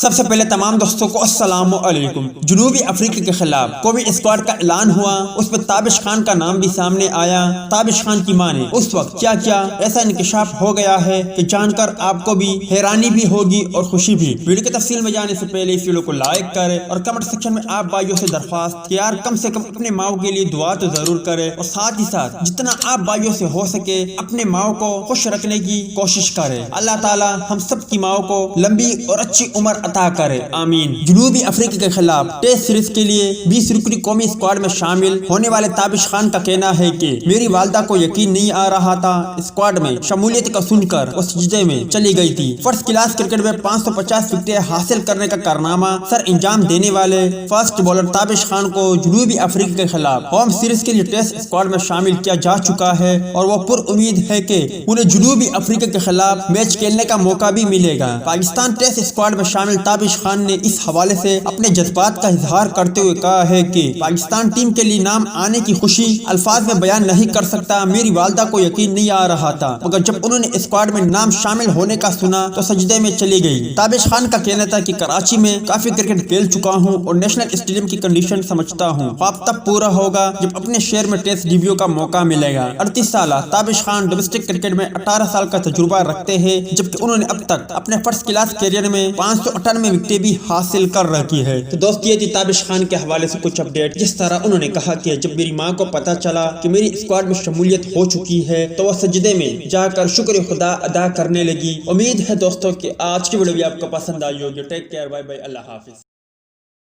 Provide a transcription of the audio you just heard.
سب سے پہلے تمام دوستوں کو السلام علیکم۔ جنوبی افریقہ کے خلاف قومی اسکواڈ کا اعلان ہوا، اس میں تابش خان کا نام بھی سامنے آیا۔ تابش خان کی ماں نے اس وقت کیا کیا ایسا انکشاف ہو گیا ہے کہ جان کر آپ کو بھی حیرانی بھی ہوگی اور خوشی بھی۔ ویڈیو کی تفصیل میں جانے سے پہلے اس ویڈیو کو لائک کریں اور کمنٹ سیکشن میں آپ بھائیوں سے درخواست کہ یار کم سے کم اپنے ماؤں کے لیے دعا تو ضرور کریں، اور ساتھ ہی ساتھ جتنا آپ بھائیوں سے ہو سکے اپنے ماؤں کو خوش رکھنے کی کوشش کریں۔ اللہ تعالی ہم سب کی ماؤں کو لمبی اور اچھی عمر عطا کرے، آمین۔ جنوبی افریقہ کے خلاف ٹیسٹ سیریز کے لیے 20 رکنی قومی اسکواڈ میں شامل ہونے والے تابش خان کا کہنا ہے کہ میری والدہ کو یقین نہیں آ رہا تھا، اسکواڈ میں شمولیت کا سن کر وہ سجدے میں چلی گئی تھی۔ فرسٹ کلاس کرکٹ میں 550 وکٹیں حاصل کرنے کا کارنامہ سر انجام دینے والے فاسٹ بالر تابش خان کو جنوبی افریقہ کے خلاف ہوم سیریز کے لیے ٹیسٹ اسکواڈ میں شامل کیا جا چکا ہے، اور وہ پر امید ہے کہ انہیں جنوبی افریقہ کے خلاف میچ کھیلنے کا موقع بھی ملے گا۔ پاکستان ٹیسٹ اسکواڈ میں شامل تابش خان نے اس حوالے سے اپنے جذبات کا اظہار کرتے ہوئے کہا ہے کہ پاکستان ٹیم کے لیے نام آنے کی خوشی الفاظ میں بیان نہیں کر سکتا۔ میری والدہ کو یقین نہیں آ رہا تھا، مگر جب انہوں نے اسکواڈ میں نام شامل ہونے کا سنا تو سجدے میں چلی گئی۔ تابش خان کا کہنا تھا کہ کراچی میں کافی کرکٹ کھیل چکا ہوں اور نیشنل اسٹیڈیم کی کنڈیشن سمجھتا ہوں، خواب تب پورا ہوگا جب اپنے شہر میں ٹیسٹ ڈیبیو کا موقع ملے گا۔ 38 سالہ تابش خان ڈومیسٹک کرکٹ میں 18 سال کا تجربہ رکھتے ہیں، جبکہ انہوں نے اب تک اپنے فرسٹ کلاس کیریئر میں 598 وکٹیں بھی حاصل کر رکھی ہے۔ تو دوست یہ تھی تابش خان کے حوالے سے کچھ اپڈیٹ، جس طرح انہوں نے کہا کہ جب میری ماں کو پتا چلا کہ میری اسکواڈ میں شمولیت ہو چکی ہے تو وہ سجدے میں جا کر شکر خدا ادا کرنے لگی۔ امید ہے دوستوں کہ آج کی ویڈیو بھی آپ کو پسند آئی ہوگی۔ ٹیک کیئر، بائے بائے، اللہ حافظ۔